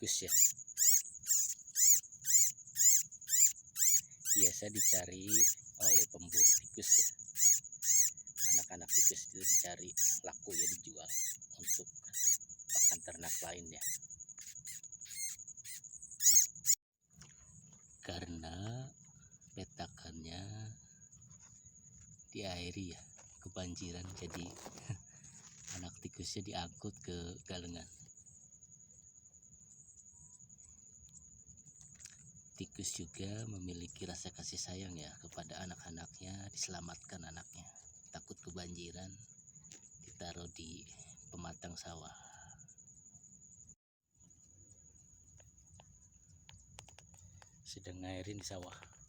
tikus ya, biasa dicari oleh pemburu tikus ya. Anak-anak tikus itu dicari, laku ya, dijual untuk pakan ternak lainnya. Karena petakannya diairi ya, kebanjiran, jadi anak tikusnya diangkut ke galengan. Tikus juga memiliki rasa kasih sayang ya kepada anak-anaknya, diselamatkan anaknya. Takut kebanjiran, ditaruh di pematang sawah. Sedang ngairin di sawah.